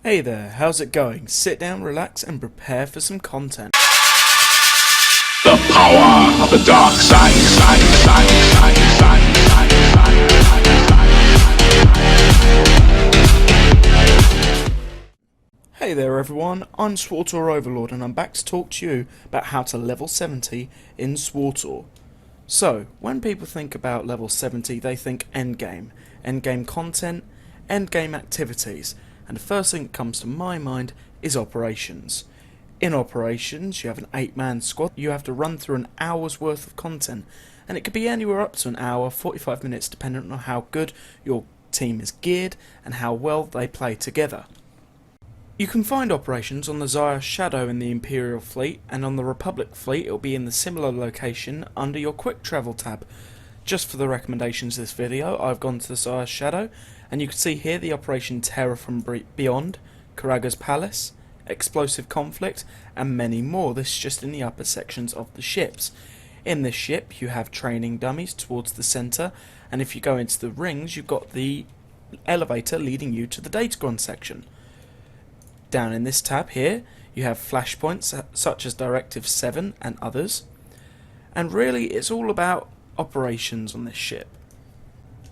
Hey there, how's it going? Sit down, relax, and prepare for some content. The power of the dark side. Hey there everyone, I'm SWTOROVERLORD and I'm back to talk to you about how to level 70 in Swtor. So, when people think about level 70 they think endgame content, endgame activities, and the first thing that comes to my mind is operations. In operations, you have an 8-man squad. You have to run through an hour's worth of content, and it could be anywhere up to an hour, 45 minutes, depending on how good your team is geared and how well they play together. You can find operations on the Zaya Shadow in the Imperial Fleet, and on the Republic Fleet it will be in the similar location under your quick travel tab. Just for the recommendations of this video, I've gone to the Zaya Shadow, and you can see here the Operation Terror from Beyond, Karaga's Palace, Explosive Conflict, and many more. This is just in the upper sections of the ships. In this ship you have training dummies towards the centre, and if you go into the rings you've got the elevator leading you to the Datagron section. Down in this tab here you have flashpoints such as Directive 7 and others, and really it's all about operations on this ship.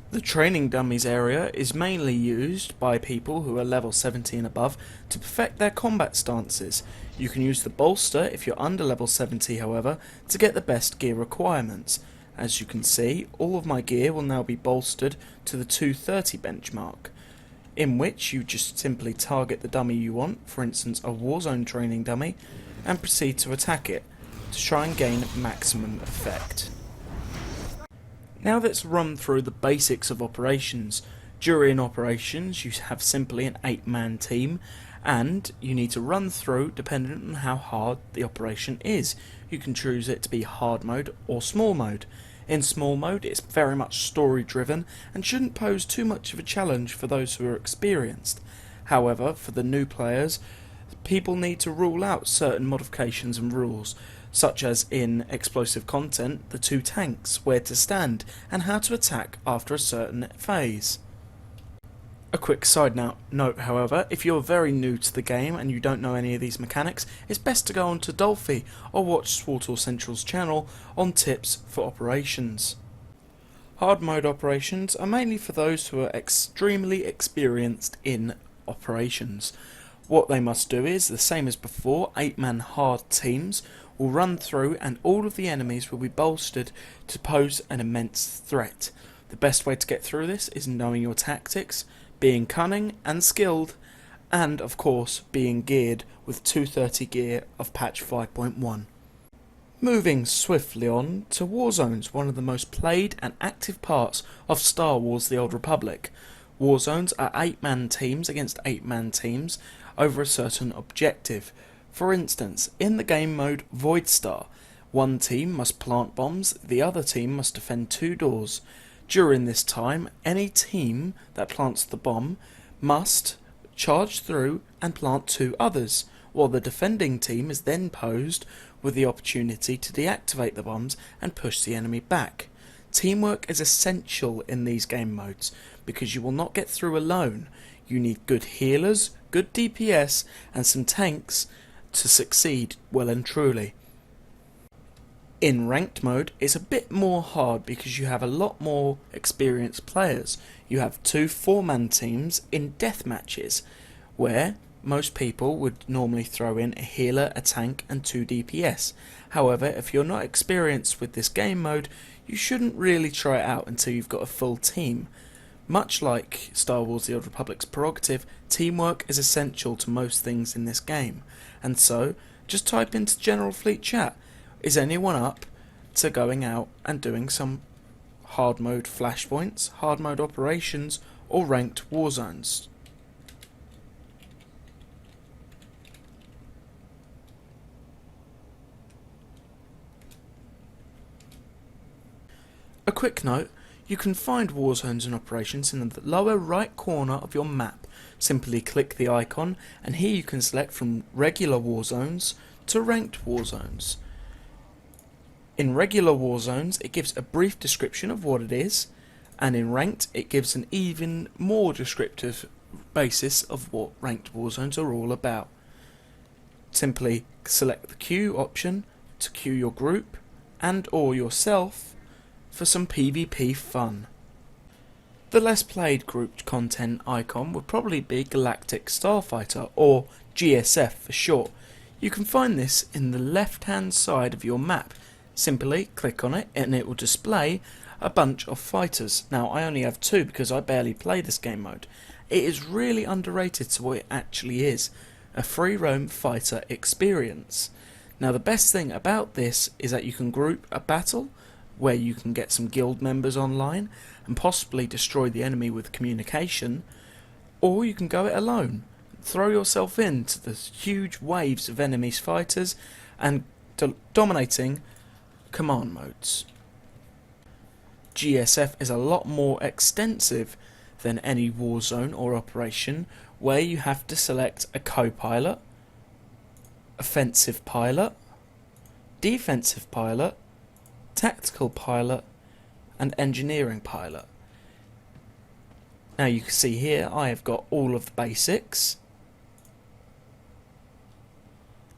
The training dummies area is mainly used by people who are level 70 and above to perfect their combat stances. You can use the bolster if you're under level 70 however to get the best gear requirements. As you can see, all of my gear will now be bolstered to the 230 benchmark, in which you just simply target the dummy you want, for instance a Warzone training dummy, and proceed to attack it to try and gain maximum effect. Now let's run through the basics of operations. During operations you have simply an 8-man team, and you need to run through depending on how hard the operation is. You can choose it to be hard mode or small mode. In small mode it's very much story driven and shouldn't pose too much of a challenge for those who are experienced. However, for the new players, people need to rule out certain modifications and rules, such as in explosive content, the 2 tanks, where to stand, and how to attack after a certain phase. A quick side note however, if you're very new to the game and you don't know any of these mechanics, it's best to go on to Dolphy or watch Swtor Central's channel on tips for operations. Hard mode operations are mainly for those who are extremely experienced in operations. What they must do is, the same as before, 8-man hard teams will run through and all of the enemies will be bolstered to pose an immense threat. The best way to get through this is knowing your tactics, being cunning and skilled, and of course being geared with 230 gear of patch 5.1. Moving swiftly on to Warzones, one of the most played and active parts of Star Wars The Old Republic. Warzones are 8-man teams against 8-man teams over a certain objective. For instance, in the game mode Void Star, one team must plant bombs, the other team must defend 2 doors. During this time, any team that plants the bomb must charge through and plant 2 others, while the defending team is then posed with the opportunity to deactivate the bombs and push the enemy back. Teamwork is essential in these game modes because you will not get through alone. You need good healers, good DPS, and some tanks to succeed well and truly. In ranked mode it's a bit more hard because you have a lot more experienced players. You have 2 4-man teams in death matches, where most people would normally throw in a healer, a tank and 2 DPS. However, if you're not experienced with this game mode, you shouldn't really try it out until you've got a full team. Much like Star Wars The Old Republic's prerogative, teamwork is essential to most things in this game, and so just type into General Fleet Chat, is anyone up to going out and doing some hard mode flashpoints, hard mode operations, or ranked war zones? A quick note, you can find war zones and operations in the lower right corner of your map. Simply click the icon and here you can select from regular war zones to ranked war zones. In regular war zones it gives a brief description of what it is, and in ranked it gives an even more descriptive basis of what ranked warzones are all about. Simply select the queue option to queue your group and or yourself for some PvP fun. The less played grouped content icon would probably be Galactic Starfighter, or GSF for short. You can find this in the left hand side of your map. Simply click on it and it will display a bunch of fighters. Now I only have 2 because I barely play this game mode. It is really underrated to what it actually is, a free roam fighter experience. Now the best thing about this is that you can group a battle where you can get some guild members online and possibly destroy the enemy with communication, or you can go it alone, throw yourself into the huge waves of enemies fighters and dominating command modes. GSF is a lot more extensive than any warzone or operation, where you have to select a co-pilot, offensive pilot, defensive pilot, tactical pilot and engineering pilot. Now you can see here I have got all of the basics,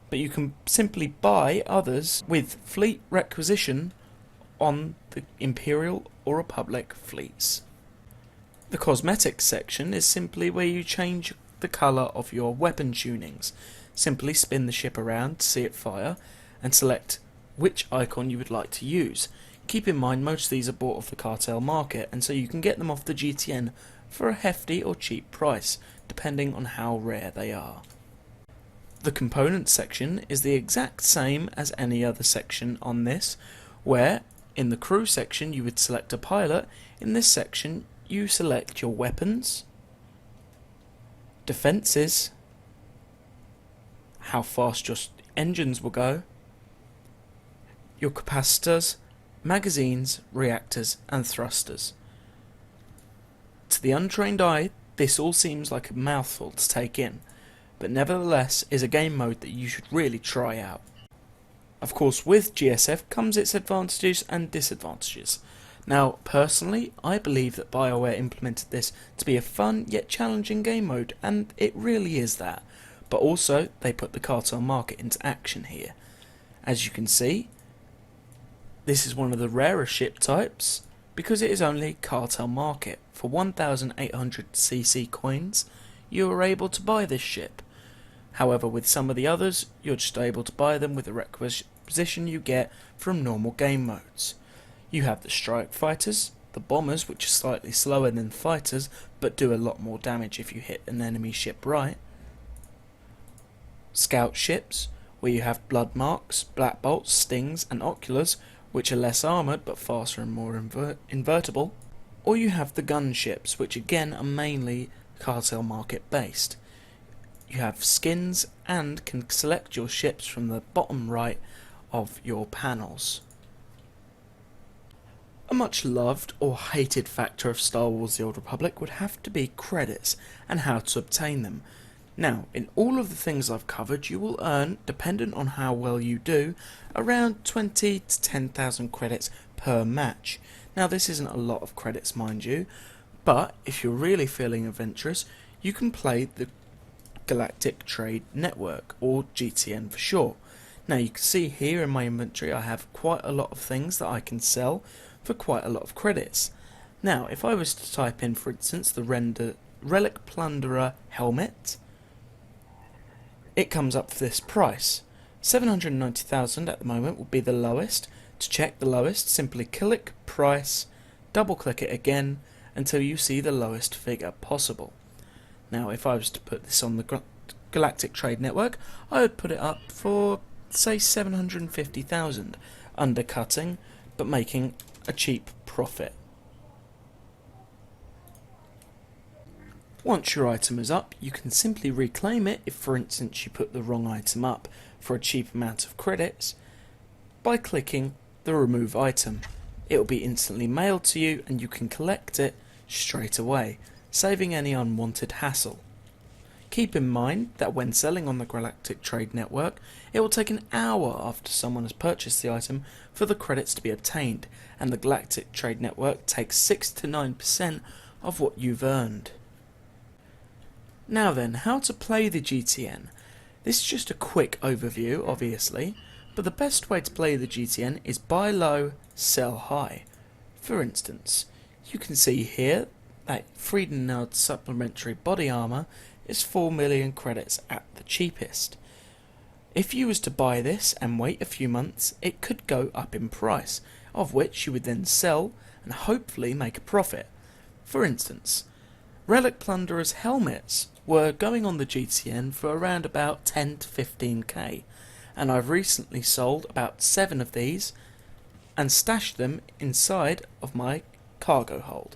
but you can simply buy others with fleet requisition on the Imperial or Republic fleets. The cosmetics section is simply where you change the colour of your weapon tunings. Simply spin the ship around to see it fire and select which icon you would like to use. Keep in mind most of these are bought off the cartel market, and so you can get them off the GTN for a hefty or cheap price, depending on how rare they are. The components section is the exact same as any other section on this, where in the crew section you would select a pilot. In this section you select your weapons, defences, how fast your engines will go, your capacitors, magazines, reactors and thrusters. To the untrained eye this all seems like a mouthful to take in, but nevertheless is a game mode that you should really try out. Of course with GSF comes its advantages and disadvantages. Now personally I believe that BioWare implemented this to be a fun yet challenging game mode, and it really is that, but also they put the cartel market into action here. As you can see, this is one of the rarer ship types because it is only cartel market. For 1,800cc coins you are able to buy this ship. However, with some of the others you're just able to buy them with the requisition you get from normal game modes. You have the strike fighters, the bombers, which are slightly slower than fighters but do a lot more damage if you hit an enemy ship right. Scout ships, where you have blood marks, black bolts, stings and oculars, which are less armoured but faster and more invertible. Or you have the gunships, which again are mainly cartel market based. You have skins and can select your ships from the bottom right of your panels. A much loved or hated factor of Star Wars The Old Republic would have to be credits and how to obtain them. Now, in all of the things I've covered, you will earn, dependent on how well you do, around 20 to 10,000 credits per match. Now, this isn't a lot of credits, mind you, but if you're really feeling adventurous, you can play the Galactic Trade Network, or GTN for short. Now, you can see here in my inventory I have quite a lot of things that I can sell for quite a lot of credits. Now, if I was to type in, for instance, the Relic Plunderer helmet, it comes up for this price. 790,000 at the moment would be the lowest. To check the lowest, simply click price, double click it again until you see the lowest figure possible. Now if I was to put this on the Galactic Trade Network, I would put it up for say 750,000, undercutting but making a cheap profit. Once your item is up, you can simply reclaim it if, for instance, you put the wrong item up for a cheap amount of credits by clicking the remove item. It will be instantly mailed to you and you can collect it straight away, saving any unwanted hassle. Keep in mind that when selling on the Galactic Trade Network, it will take an hour after someone has purchased the item for the credits to be obtained, and the Galactic Trade Network takes 6 to 9% of what you've earned. Now then, how to play the GTN. This is just a quick overview, obviously, but the best way to play the GTN is buy low, sell high. For instance, you can see here that Freedom Node supplementary body armor is 4 million credits at the cheapest. If you was to buy this and wait a few months, it could go up in price, of which you would then sell and hopefully make a profit. For instance, Relic Plunderer's helmets were going on the GTN for around about 10 to 15k, and I've recently sold about 7 of these and stashed them inside of my cargo hold.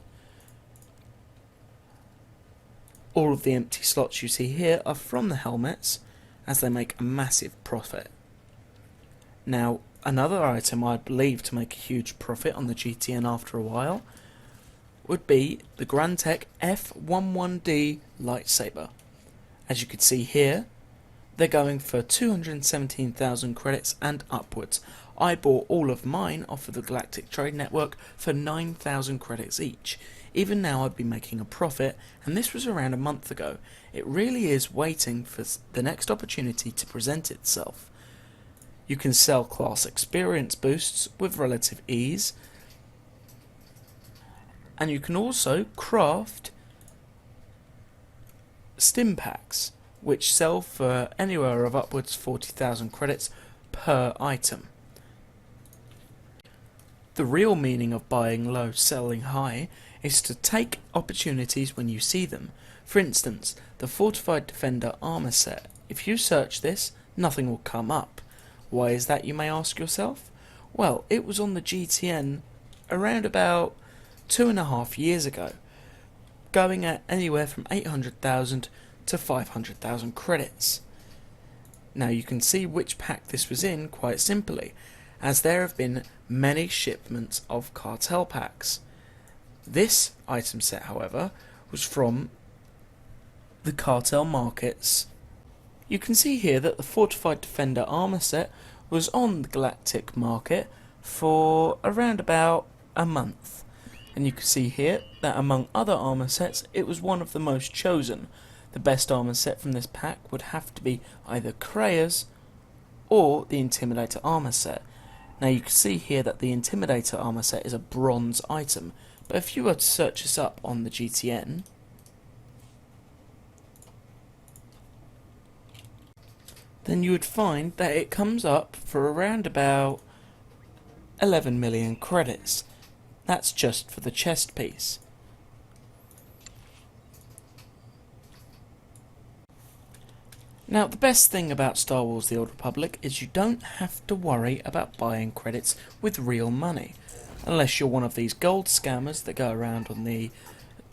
All of the empty slots you see here are from the helmets, as they make a massive profit. Now, another item I believe to make a huge profit on the GTN after a while would be the Grantech F11D lightsaber. As you can see here, they're going for 217,000 credits and upwards. I bought all of mine off of the Galactic Trade Network for 9,000 credits each. Even now I'd be making a profit, and this was around a month ago. It really is waiting for the next opportunity to present itself. You can sell class experience boosts with relative ease, and you can also craft stim packs, which sell for anywhere of upwards 40,000 credits per item. The real meaning of buying low, selling high is to take opportunities when you see them. For instance, the Fortified Defender armor set. If you search this, nothing will come up. Why is that, you may ask yourself? Well, it was on the GTN around about 2.5 years ago, going at anywhere from 800,000 to 500,000 credits. Now you can see which pack this was in quite simply, as there have been many shipments of cartel packs. This item set, however, was from the cartel markets. You can see here that the Fortified Defender armor set was on the Galactic market for around about a month, and you can see here that among other armor sets it was one of the most chosen. The best armor set from this pack would have to be either Krea's or the Intimidator armor set. Now you can see here that the Intimidator armor set is a bronze item, but if you were to search this up on the GTN, then you would find that it comes up for around about 11 million credits. That's just for the chest piece. Now, the best thing about Star Wars The Old Republic is you don't have to worry about buying credits with real money. Unless you're one of these gold scammers that go around on the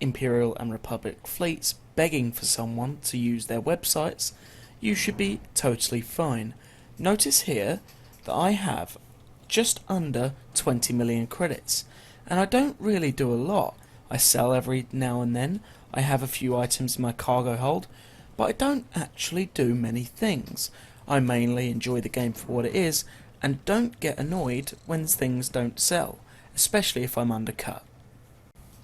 Imperial and Republic fleets begging for someone to use their websites, you should be totally fine. Notice here that I have just under 20 million credits, and I don't really do a lot. I sell every now and then, I have a few items in my cargo hold, but I don't actually do many things. I mainly enjoy the game for what it is, and don't get annoyed when things don't sell, especially if I'm undercut.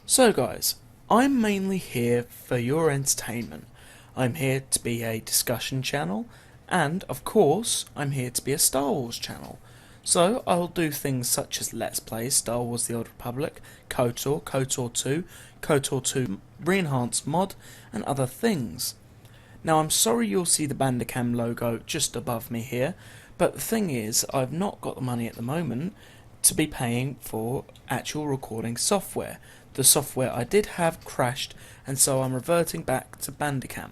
So guys, I'm mainly here for your entertainment. I'm here to be a discussion channel, and of course, I'm here to be a Star Wars channel. So I'll do things such as Let's Play Star Wars The Old Republic, KOTOR, KOTOR 2, KOTOR 2 Re-Enhanced Mod, and other things. Now I'm sorry you'll see the Bandicam logo just above me here, but the thing is, I've not got the money at the moment to be paying for actual recording software. The software I did have crashed, and so I'm reverting back to Bandicam.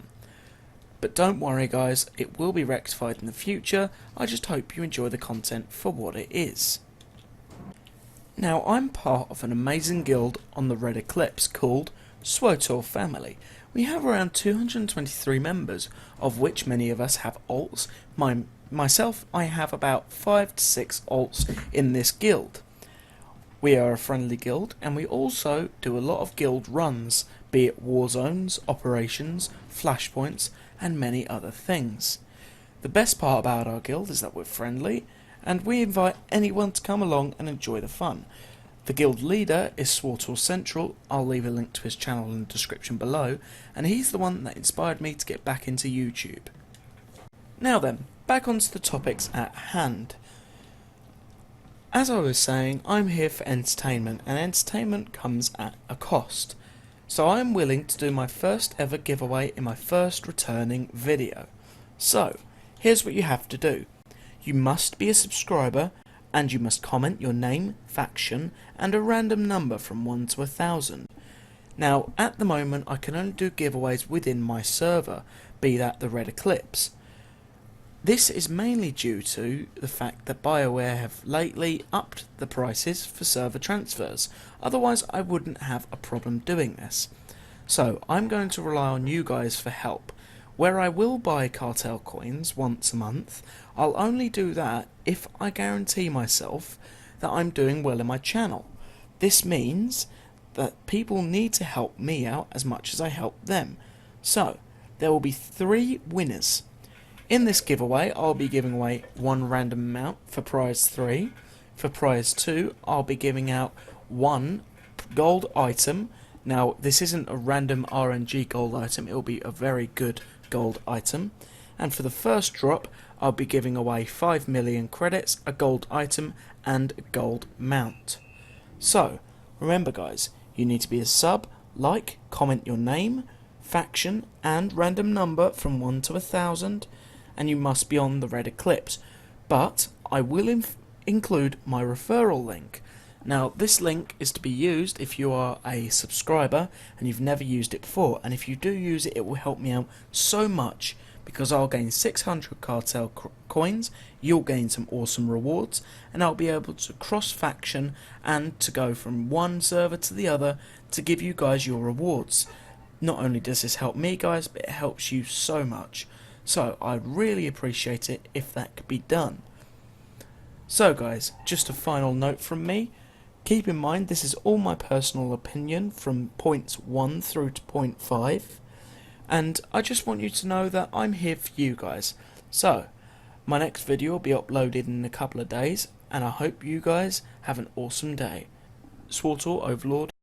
But don't worry guys, it will be rectified in the future. I just hope you enjoy the content for what it is. Now I'm part of an amazing guild on the Red Eclipse called SWTOR Family. We have around 223 members, of which many of us have alts. Myself, I have about 5 to 6 alts in this guild. We are a friendly guild, and we also do a lot of guild runs, be it war zones, operations, flashpoints, and many other things. The best part about our guild is that we're friendly, and we invite anyone to come along and enjoy the fun. The guild leader is Swtor Central. I'll leave a link to his channel in the description below, and he's the one that inspired me to get back into YouTube. Now then, back onto the topics at hand. As I was saying, I'm here for entertainment, and entertainment comes at a cost. So I'm willing to do my first ever giveaway in my first returning video. So, here's what you have to do. You must be a subscriber, and you must comment your name, faction, and a random number from 1 to 1,000. Now, at the moment, I can only do giveaways within my server, be that the Red Eclipse. This is mainly due to the fact that BioWare have lately upped the prices for server transfers, otherwise I wouldn't have a problem doing this. So I'm going to rely on you guys for help. Where I will buy cartel coins once a month, I'll only do that if I guarantee myself that I'm doing well in my channel. This means that people need to help me out as much as I help them. So there will be 3 winners. In this giveaway, I'll be giving away 1 random amount for prize 3. For prize 2, I'll be giving out 1 gold item. Now, this isn't a random RNG gold item, it'll be a very good gold item. And for the first drop, I'll be giving away 5 million credits, a gold item, and a gold mount. So, remember guys, you need to be a sub, like, comment your name, faction, and random number from 1 to 1,000. And you must be on the Red Eclipse, but I will include my referral link. Now this link is to be used if you are a subscriber and you've never used it before, and if you do use it, it will help me out so much because I'll gain 600 cartel coins, you'll gain some awesome rewards, and I'll be able to cross faction and to go from one server to the other to give you guys your rewards. Not only does this help me guys, but it helps you so much. So I'd really appreciate it if that could be done. So guys, just a final note from me. Keep in mind this is all my personal opinion from points 1 through to point 5. And I just want you to know that I'm here for you guys. So, my next video will be uploaded in a couple of days, and I hope you guys have an awesome day. SWTOROVERLORD